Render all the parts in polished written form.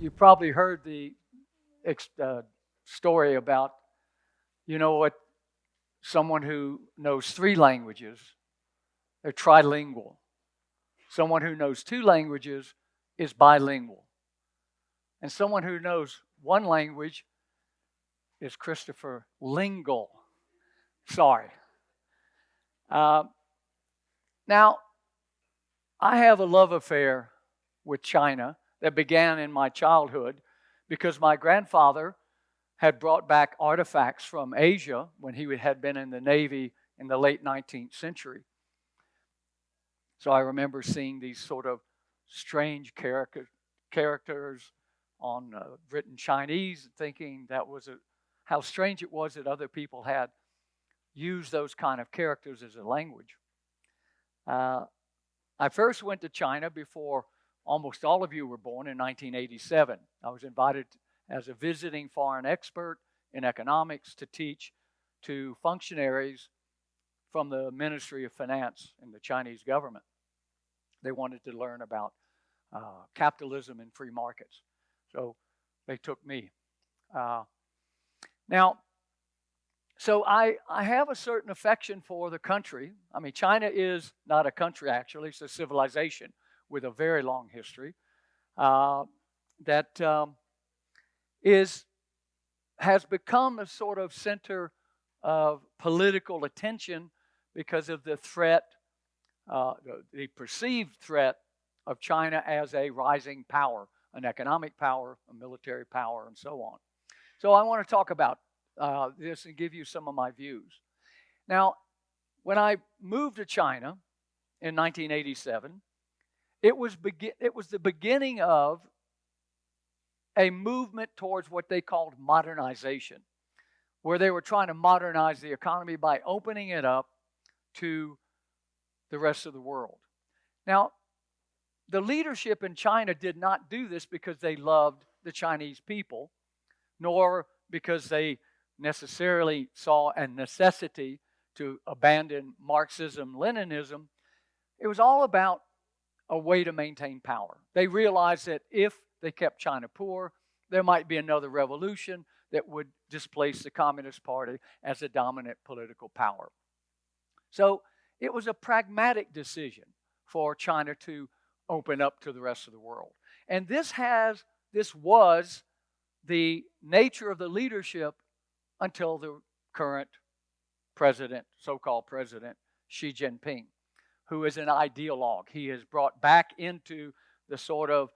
You probably heard the story about, what, someone who knows 3 languages, they're trilingual. Someone who knows 2 languages is bilingual. And someone who knows 1 language is Christopher Lingle. Sorry. Now, I have a love affair with China that began in my childhood because my grandfather had brought back artifacts from Asia when he had been in the Navy in the late 19th century. So I remember seeing these sort of strange characters on written Chinese, thinking that was how strange it was that other people had used those kind of characters as a language. I first went to China before almost all of you were born in 1987. I was invited as a visiting foreign expert in economics to teach to functionaries from the Ministry of Finance in the Chinese government. They wanted to learn about capitalism and free markets. So they took me. So I have a certain affection for the country. I mean, China is not a country, actually. It's a civilization with a very long history that has become a sort of center of political attention because of the threat, the perceived threat of China as a rising power, an economic power, a military power, and so on. So I want to talk about this and give you some of my views. Now, when I moved to China in 1987, it was the beginning of a movement towards what they called modernization, where they were trying to modernize the economy by opening it up to the rest of the world. Now, the leadership in China did not do this because they loved the Chinese people, nor because they necessarily saw a necessity to abandon Marxism-Leninism. It was all about a way to maintain power. They realized that if they kept China poor, there might be another revolution that would displace the Communist Party as a dominant political power. So it was a pragmatic decision for China to open up to the rest of the world. And this was the nature of the leadership until the current president, so-called President Xi Jinping, who is an ideologue. He has brought back into the sort of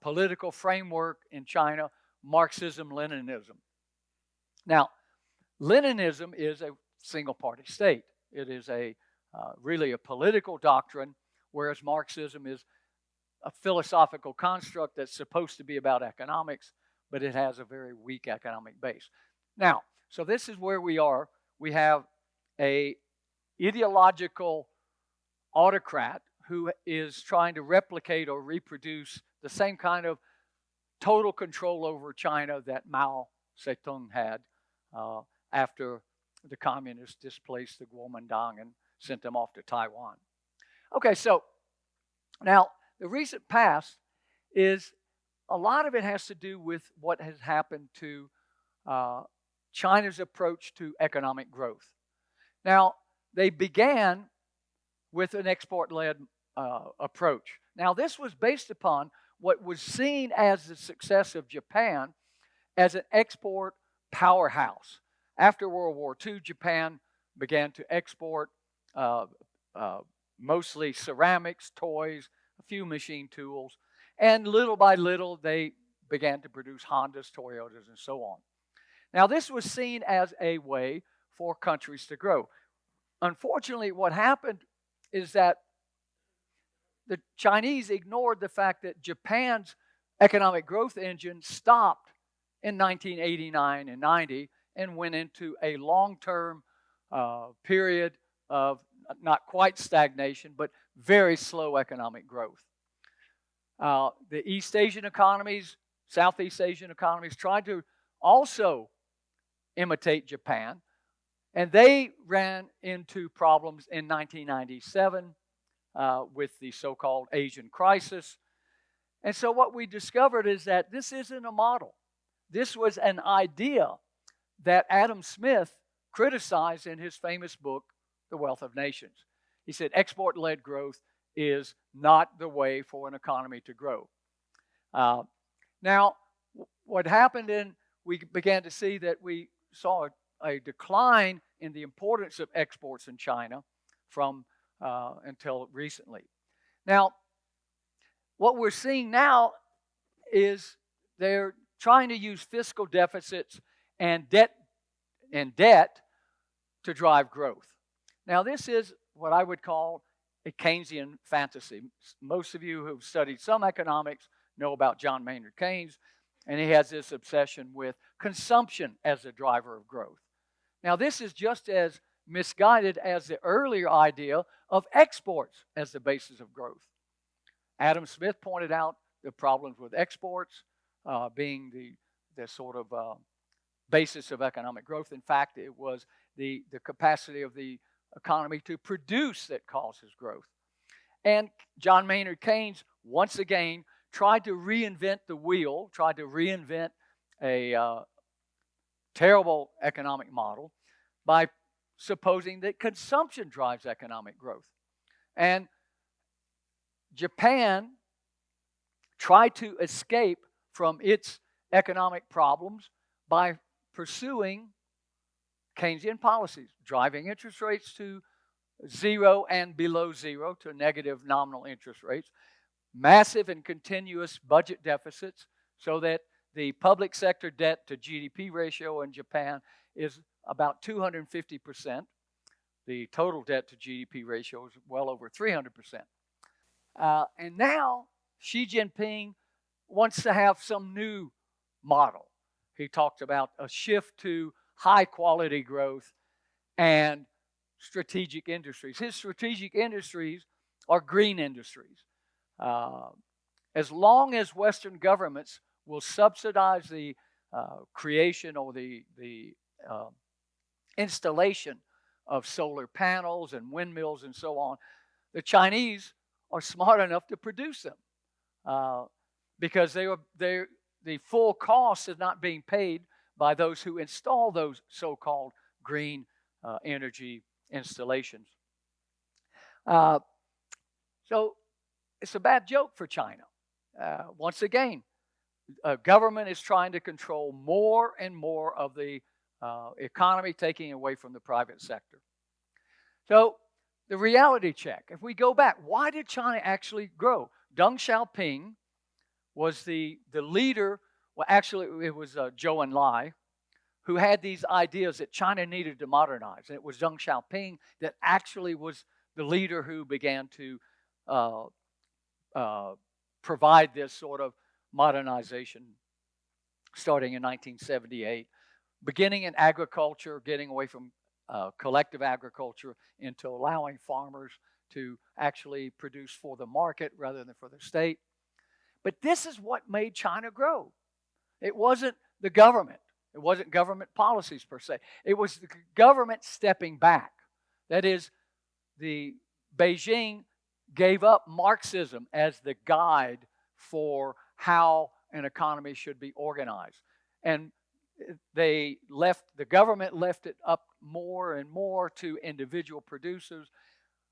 political framework in China Marxism-Leninism. Now, Leninism is a single-party state. It is really a political doctrine, whereas Marxism is a philosophical construct that's supposed to be about economics, but it has a very weak economic base. Now, so this is where we are. We have a ideological autocrat who is trying to replicate or reproduce the same kind of total control over China that Mao Zedong had after the communists displaced the Kuomintang and sent them off to Taiwan. Okay, so now the recent past is a lot of it has to do with what has happened to China's approach to economic growth. Now, they began with an export-led approach. Now, this was based upon what was seen as the success of Japan as an export powerhouse. After World War II, Japan began to export mostly ceramics, toys, a few machine tools, and little by little, they began to produce Hondas, Toyotas, and so on. Now, this was seen as a way for countries to grow. Unfortunately, what happened is that the Chinese ignored the fact that Japan's economic growth engine stopped in 1989 and 90 and went into a long-term period of not quite stagnation, but very slow economic growth. The East Asian economies, Southeast Asian economies tried to also imitate Japan, and they ran into problems in 1997 with the so-called Asian crisis. And so what we discovered is that this isn't a model. This was an idea that Adam Smith criticized in his famous book, The Wealth of Nations. He said export-led growth is not the way for an economy to grow. Now, what happened we began to see that we saw a decline in the importance of exports in China from until recently. Now, what we're seeing now is they're trying to use fiscal deficits and debt to drive growth. Now, this is what I would call a Keynesian fantasy. Most of you who've studied some economics know about John Maynard Keynes, and he has this obsession with consumption as a driver of growth. Now, this is just as misguided as the earlier idea of exports as the basis of growth. Adam Smith pointed out the problems with exports being the sort of basis of economic growth. In fact, it was the capacity of the economy to produce that causes growth. And John Maynard Keynes, once again, tried to reinvent the wheel, tried to reinvent a terrible economic model by supposing that consumption drives economic growth. And Japan tried to escape from its economic problems by pursuing Keynesian policies, driving interest rates to zero and below zero, to negative nominal interest rates, massive and continuous budget deficits, so that the public sector debt to GDP ratio in Japan is about 250%. The total debt to GDP ratio is well over 300%. And now Xi Jinping wants to have some new model. He talked about a shift to high quality growth and strategic industries. His strategic industries are green industries. As long as Western governments will subsidize the creation or the installation of solar panels and windmills and so on, the Chinese are smart enough to produce them because the full cost is not being paid by those who install those so-called green energy installations. So it's a bad joke for China. Once again, government is trying to control more and more of the economy, taking away from the private sector. So the reality check, if we go back, why did China actually grow? Deng Xiaoping was the leader. Well, actually, it was Zhou Enlai who had these ideas that China needed to modernize. And it was Deng Xiaoping that actually was the leader who began to provide this sort of modernization starting in 1978, beginning in agriculture, getting away from collective agriculture into allowing farmers to actually produce for the market rather than for the state. But this is what made China grow. It wasn't the government. It wasn't government policies per se. It was the government stepping back. That is, the Beijing gave up Marxism as the guide for how an economy should be organized. And the government left it up more and more to individual producers.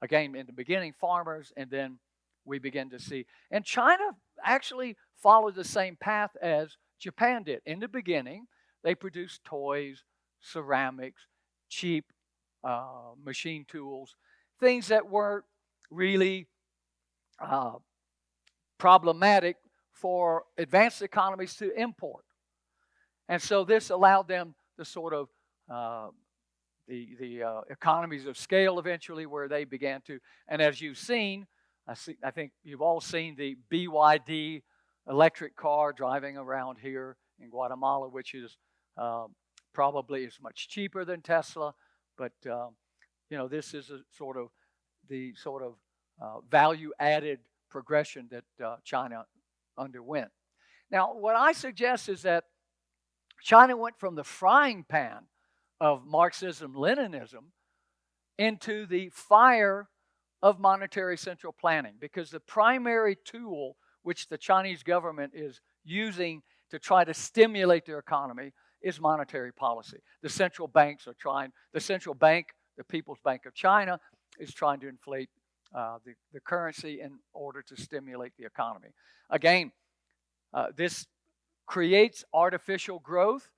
Again, in the beginning, farmers, and then we begin to see. And China actually followed the same path as Japan did. In the beginning, they produced toys, ceramics, cheap machine tools, things that weren't really problematic for advanced economies to import. And so this allowed them the sort of the economies of scale eventually, where they began to, and as you've seen, I think you've all seen the BYD electric car driving around here in Guatemala, which is probably is much cheaper than Tesla, but this is the sort of value-added progression that China underwent. Now, what I suggest is that China went from the frying pan of Marxism-Leninism into the fire of monetary central planning, because the primary tool which the Chinese government is using to try to stimulate their economy, is monetary policy. The central bank, the People's Bank of China, is trying to inflate the currency in order to stimulate the economy. Again, this creates artificial growth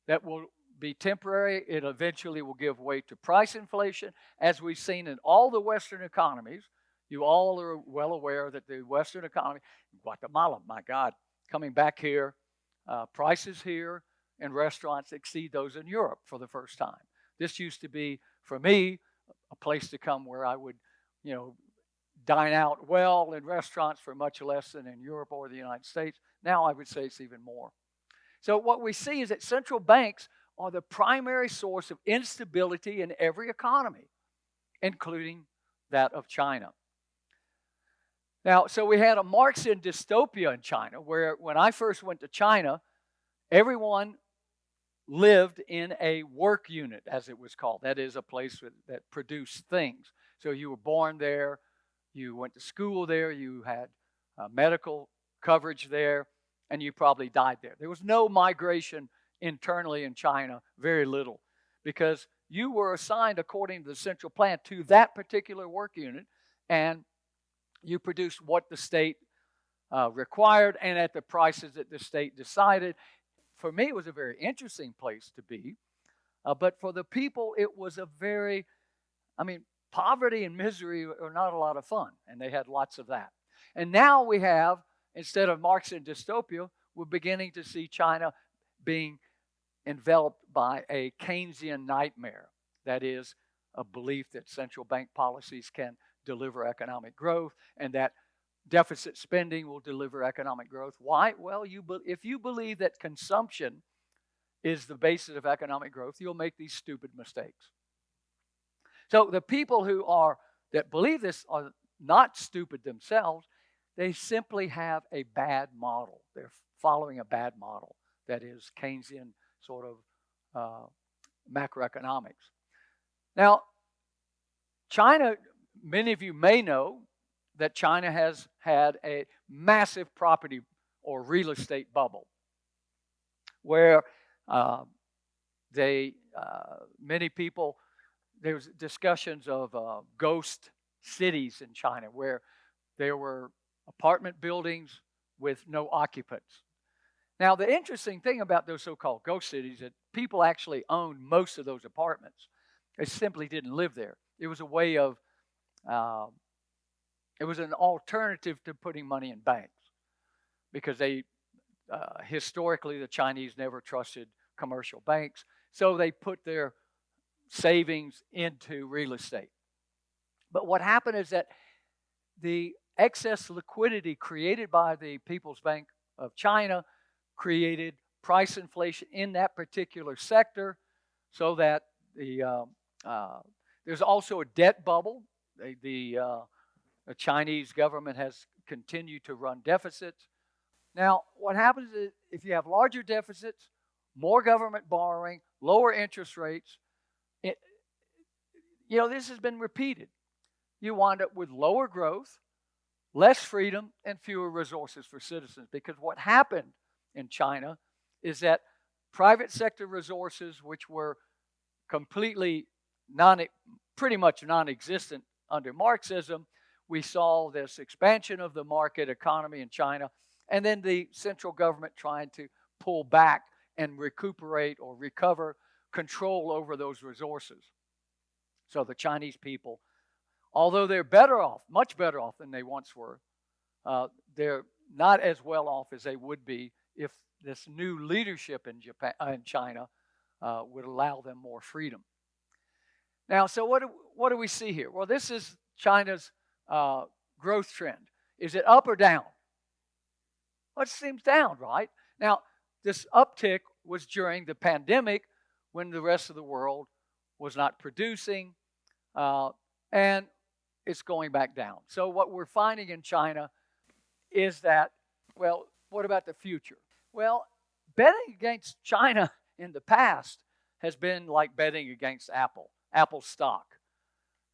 that will be temporary. It eventually will give way to price inflation, as we've seen in all the Western economies. You all are well aware that the Western economy, Guatemala, my God, coming back here, prices here in restaurants exceed those in Europe for the first time. This used to be, for me, a place to come where I would, dine out well in restaurants for much less than in Europe or the United States. Now I would say it's even more. So what we see is that central banks are the primary source of instability in every economy, including that of China. Now, so we had a Marxian dystopia in China, where when I first went to China, everyone lived in a work unit, as it was called. That is a place that produced things. So you were born there, you went to school there, you had medical coverage there, and you probably died there. There was no migration internally in China, very little, because you were assigned according to the central plan to that particular work unit, and you produced what the state required and at the prices that the state decided. For me, it was a very interesting place to be, but for the people, it was poverty and misery are not a lot of fun, and they had lots of that. And now we have, instead of Marxian dystopia, we're beginning to see China being enveloped by a Keynesian nightmare. That is, a belief that central bank policies can deliver economic growth and that deficit spending will deliver economic growth. Why? Well, if you believe that consumption is the basis of economic growth, you'll make these stupid mistakes. So the people that believe this are not stupid themselves. They simply have a bad model. They're following a bad model that is Keynesian sort of macroeconomics. Now, China, many of you may know that China has had a massive property or real estate bubble where many people, there's discussions of ghost cities in China where there were apartment buildings with no occupants. Now, the interesting thing about those so-called ghost cities is that people actually owned most of those apartments. They simply didn't live there. It was a way of, it was an alternative to putting money in banks because historically, the Chinese never trusted commercial banks, so they put their savings into real estate. But what happened is that the excess liquidity created by the People's Bank of China created price inflation in that particular sector, so that there's also a debt bubble. The Chinese government has continued to run deficits. Now, what happens is if you have larger deficits, more government borrowing, lower interest rates, this has been repeated. You wind up with lower growth, less freedom, and fewer resources for citizens. Because what happened in China is that private sector resources, which were completely pretty much non-existent under Marxism, we saw this expansion of the market economy in China, and then the central government trying to pull back and recuperate or recover control over those resources. So the Chinese people, although they're better off, much better off than they once were, they're not as well off as they would be if this new leadership in China would allow them more freedom. Now, so what do we see here? Well, this is China's growth trend. Is it up or down? Well, it seems down, right? Now, this uptick was during the pandemic when the rest of the world was not producing, and it's going back down. So what we're finding in China is that, well, what about the future? Well, betting against China in the past has been like betting against Apple stock.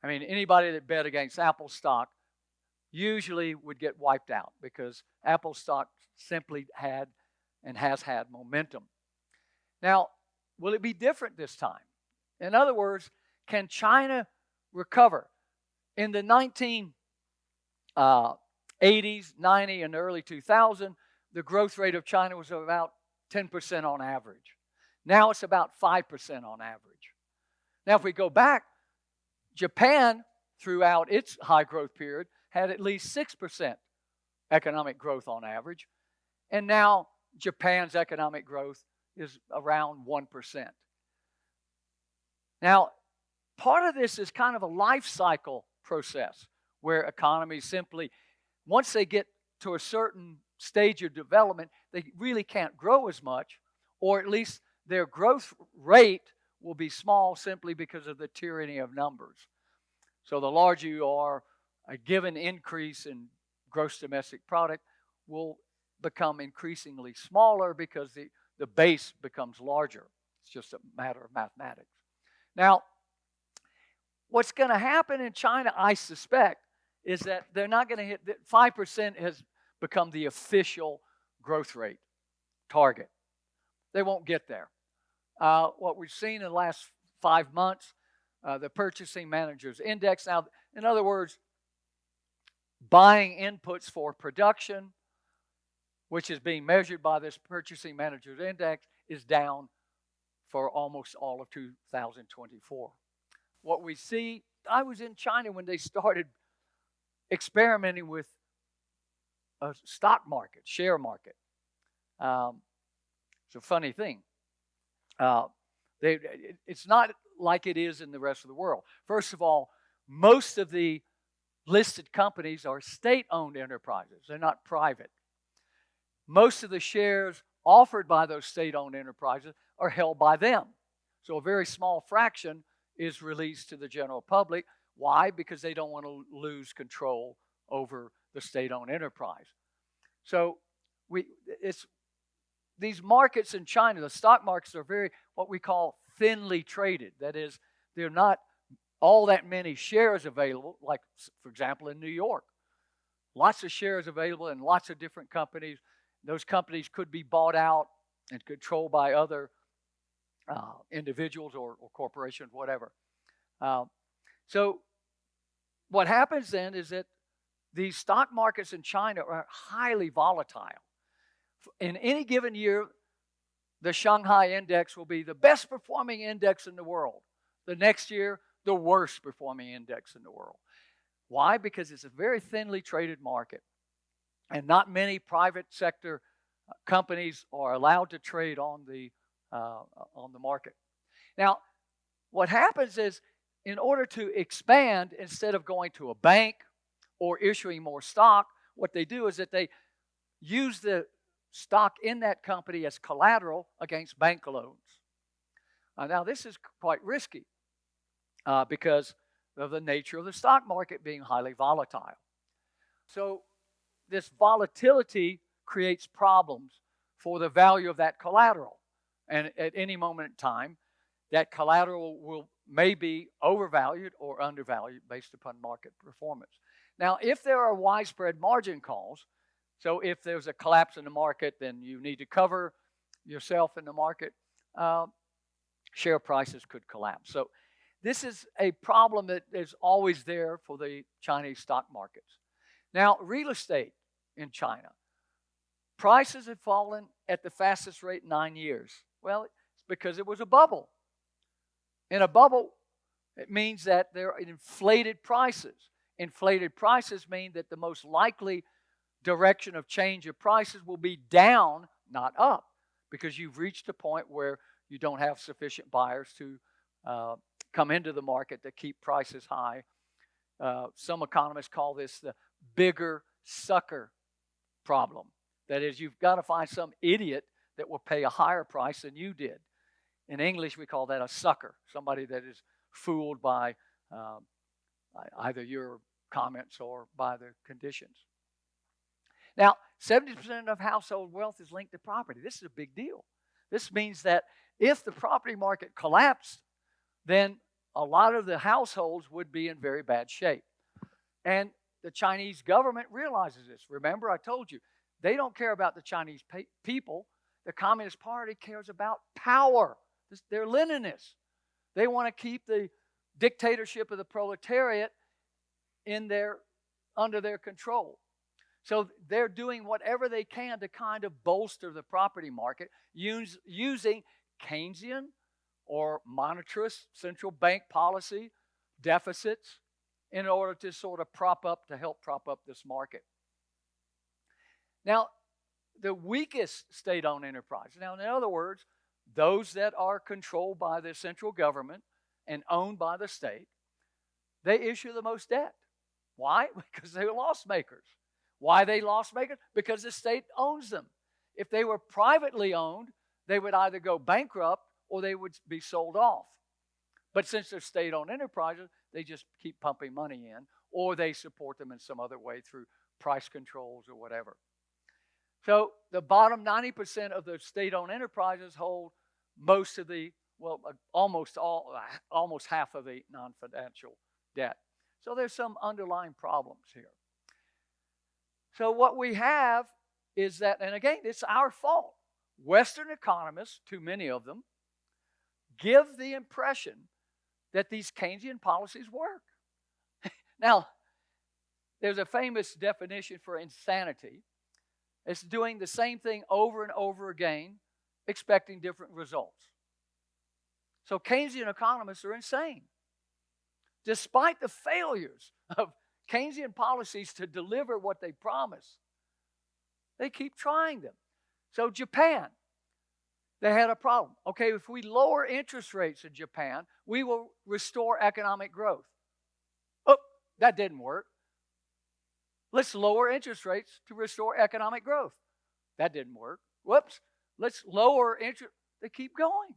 I mean, anybody that bet against Apple stock, usually would get wiped out because Apple stock simply had and has had momentum. Now, will it be different this time? In other words, can China recover? In the 1980s, 90, and early 2000, the growth rate of China was about 10% on average. Now it's about 5% on average. Now, if we go back, Japan, throughout its high growth period, had at least 6% economic growth on average. And now Japan's economic growth is around 1%. Now, part of this is kind of a life cycle process where economies simply, once they get to a certain stage of development, they really can't grow as much, or at least their growth rate will be small simply because of the tyranny of numbers. So the larger you are, a given increase in gross domestic product will become increasingly smaller because the base becomes larger. It's just a matter of mathematics. Now, what's going to happen in China, I suspect, is that they're not going to hit, 5% has become the official growth rate target. They won't get there. What we've seen in the last 5 months, the Purchasing Managers Index. Now, in other words, buying inputs for production, which is being measured by this Purchasing Managers Index, is down for almost all of 2024. What we see, I was in China when they started experimenting with a stock market, share market. It's a funny thing. It's not like it is in the rest of the world. First of all, most of the listed companies are state-owned enterprises. They're not private. Most of the shares offered by those state-owned enterprises are held by them. So a very small fraction is released to the general public. Why? Because they don't want to lose control over the state-owned enterprise. So these markets in China, the stock markets are very, what we call thinly traded. That is, there are not all that many shares available, like, for example, in New York. Lots of shares available in lots of different companies. Those companies could be bought out and controlled by other individuals or corporations, whatever. So what happens then is that these stock markets in China are highly volatile. In any given year, the Shanghai index will be the best performing index in the world. The next year, the worst performing index in the world. Why? Because it's a very thinly traded market. And not many private sector companies are allowed to trade on the market. Now, what happens is, in order to expand, instead of going to a bank or issuing more stock, what they do is that they use the stock in that company as collateral against bank loans. Now, this is quite risky because of the nature of the stock market being highly volatile. So this volatility creates problems for the value of that collateral. And at any moment in time, that collateral may be overvalued or undervalued based upon market performance. Now, if there are widespread margin calls, so if there's a collapse in the market, then you need to cover yourself in the market, share prices could collapse. So this is a problem that is always there for the Chinese stock markets. Now, real estate in China. Prices have fallen at the fastest rate in 9 years. Well, it's because it was a bubble. In a bubble, it means that there are inflated prices. Inflated prices mean that the most likely direction of change of prices will be down, not up, because you've reached a point where you don't have sufficient buyers to come into the market to keep prices high. Some economists call this the bigger sucker problem. That is, you've got to find some idiot that will pay a higher price than you did. In English, we call that a sucker, somebody that is fooled by either your comments or by the conditions. Now, 70% of household wealth is linked to property. This is a big deal. This means that if the property market collapsed, then a lot of the households would be in very bad shape. And the Chinese government realizes this. Remember, I told you, they don't care about the Chinese people. The Communist Party cares about power. They're Leninists. They want to keep the dictatorship of the proletariat under their control. So they're doing whatever they can to kind of bolster the property market using Keynesian or monetarist central bank policy deficits in order to sort of help prop up this market. Now, the weakest state-owned enterprises, now in other words, those that are controlled by the central government and owned by the state, they issue the most debt. Why? Because they're loss makers. Why are they loss makers? Because the state owns them. If they were privately owned, they would either go bankrupt or they would be sold off. But since they're state-owned enterprises, they just keep pumping money in, or they support them in some other way through price controls or whatever. So the bottom 90% of the state-owned enterprises hold most of the, almost half of the non-financial debt. So there's some underlying problems here. So what we have is that, and again, it's our fault. Western economists, too many of them, give the impression that these Keynesian policies work. Now, there's a famous definition for insanity. It's doing the same thing over and over again, expecting different results. So Keynesian economists are insane. Despite the failures of Keynesian policies to deliver what they promise, they keep trying them. So Japan, they had a problem. Okay, if we lower interest rates in Japan, we will restore economic growth. Oh, that didn't work. Let's lower interest rates to restore economic growth. That didn't work. Whoops, let's lower interest. They keep going.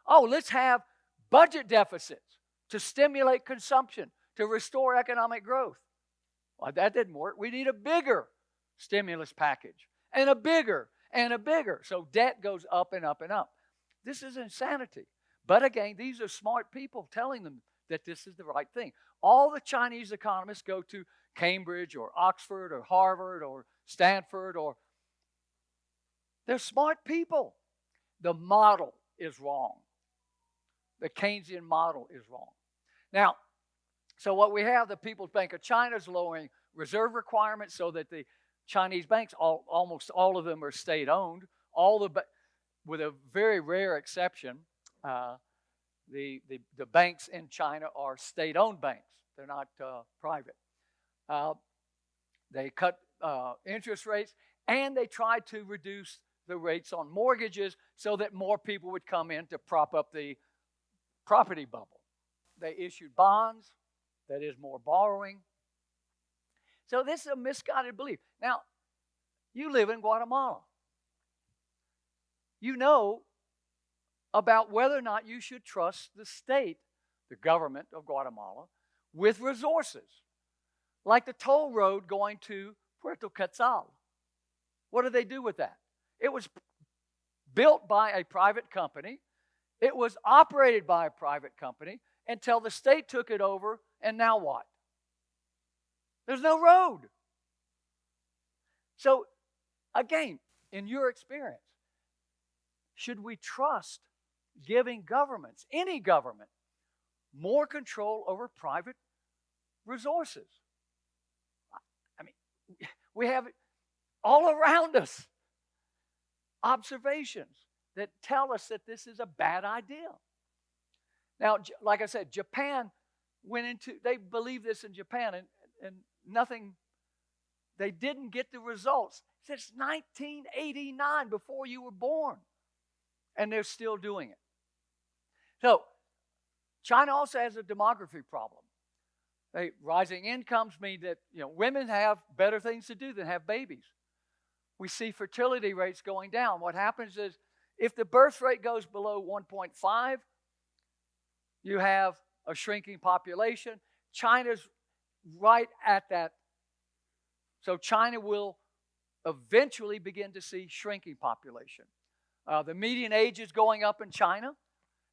Oh, let's have budget deficits to stimulate consumption, to restore economic growth. Well, that didn't work. We need a bigger stimulus package, and a bigger, and a bigger. So debt goes up and up and up. This is insanity. But again, these are smart people telling them that this is the right thing. All the Chinese economists go to Cambridge or Oxford or Harvard or Stanford, or they're smart people. The model is wrong. The Keynesian model is wrong. Now, so what we have, the People's Bank of China is lowering reserve requirements so that the Chinese banks, almost all of them are state-owned. With a very rare exception, the banks in China are state-owned banks. They're not private. They cut interest rates, and they tried to reduce the rates on mortgages so that more people would come in to prop up the property bubble. They issued bonds, that is more borrowing. So this is a misguided belief. Now, you live in Guatemala. You know about whether or not you should trust the state, the government of Guatemala, with resources, like the toll road going to Puerto Quetzal. What do they do with that? It was built by a private company. It was operated by a private company until the state took it over, and now what? There's no road. So, again, in your experience, should we trust giving governments, any government, more control over private resources? I mean, we have all around us observations that tell us that this is a bad idea. Now, like I said, Japan they believe this in Japan, and nothing, they didn't get the results since 1989, before you were born. And they're still doing it. So, China also has a demography problem. Rising incomes mean that women have better things to do than have babies. We see fertility rates going down. What happens is, if the birth rate goes below 1.5, you have a shrinking population. China's right at that. So China will eventually begin to see shrinking population. The median age is going up in China,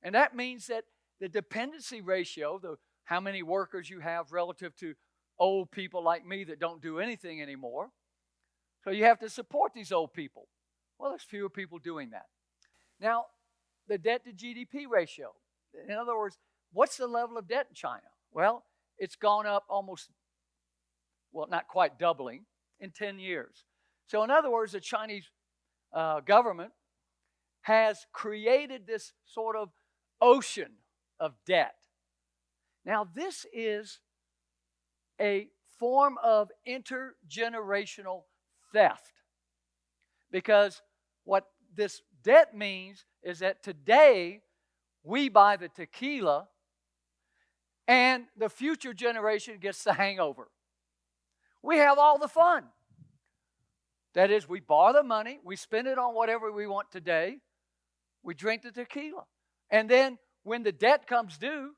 and that means that the dependency ratio, how many workers you have relative to old people like me that don't do anything anymore. So you have to support these old people. Well, there's fewer people doing that. Now, the debt to GDP ratio. In other words, what's the level of debt in China? Well, it's gone up almost, well, not quite doubling in 10 years. So in other words, the Chinese government has created this sort of ocean of debt. Now, this is a form of intergenerational theft, because what this debt means is that today we buy the tequila and the future generation gets the hangover. We have all the fun. That is, we borrow the money, we spend it on whatever we want today, we drink the tequila. And then when the debt comes due,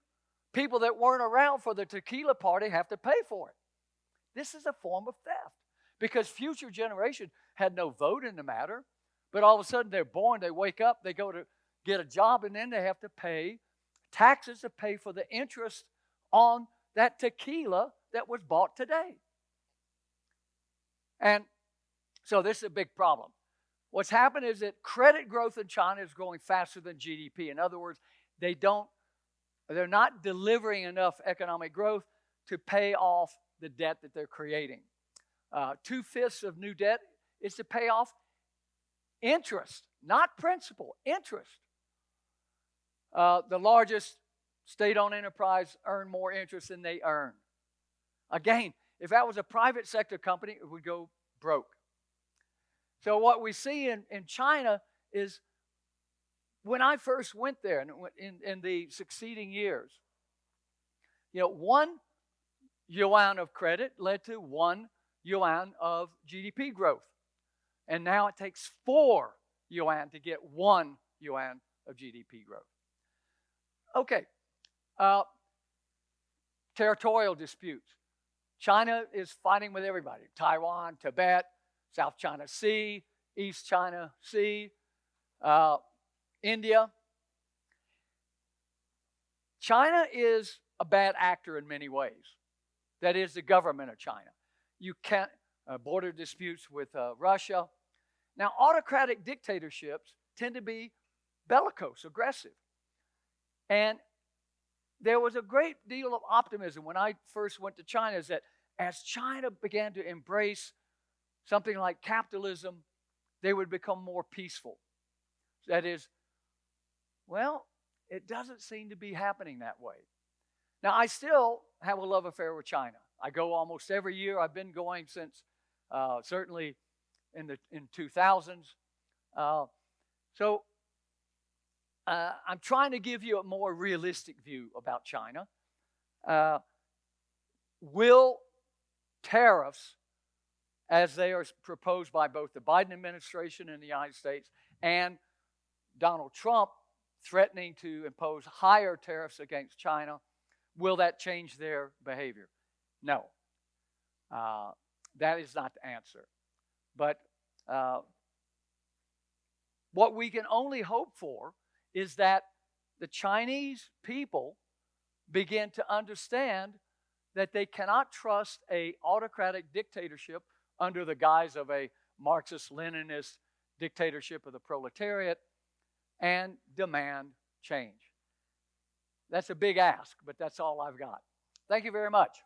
people that weren't around for the tequila party have to pay for it. This is a form of theft, because future generation had no vote in the matter, but all of a sudden they're born, they wake up, they go to get a job, and then they have to pay taxes to pay for the interest on that tequila that was bought today. And so this is a big problem. What's happened is that credit growth in China is growing faster than GDP. In other words, they're not delivering enough economic growth to pay off the debt that they're creating. 2/5 of new debt is to pay off interest, not principal, interest. The largest state-owned enterprise earn more interest than they earn. Again, if that was a private sector company, it would go broke. So what we see in China is, when I first went there in the succeeding years, 1 yuan of credit led to 1 yuan of GDP growth. And now it takes 4 yuan to get 1 yuan of GDP growth. Okay. Territorial disputes. China is fighting with everybody. Taiwan, Tibet, South China Sea, East China Sea, India. China is a bad actor in many ways. That is, the government of China. You can't border disputes with Russia. Now, autocratic dictatorships tend to be bellicose, aggressive. And there was a great deal of optimism when I first went to China, is that as China began to embrace something like capitalism, they would become more peaceful. That is, well, it doesn't seem to be happening that way. Now, I still have a love affair with China. I go almost every year. I've been going since certainly in 2000s. So I'm trying to give you a more realistic view about China. Will tariffs, as they are proposed by both the Biden administration in the United States and Donald Trump threatening to impose higher tariffs against China, will that change their behavior? No. That is not the answer. But what we can only hope for is that the Chinese people begin to understand that they cannot trust an autocratic dictatorship under the guise of a Marxist-Leninist dictatorship of the proletariat, and demand change. That's a big ask, but that's all I've got. Thank you very much.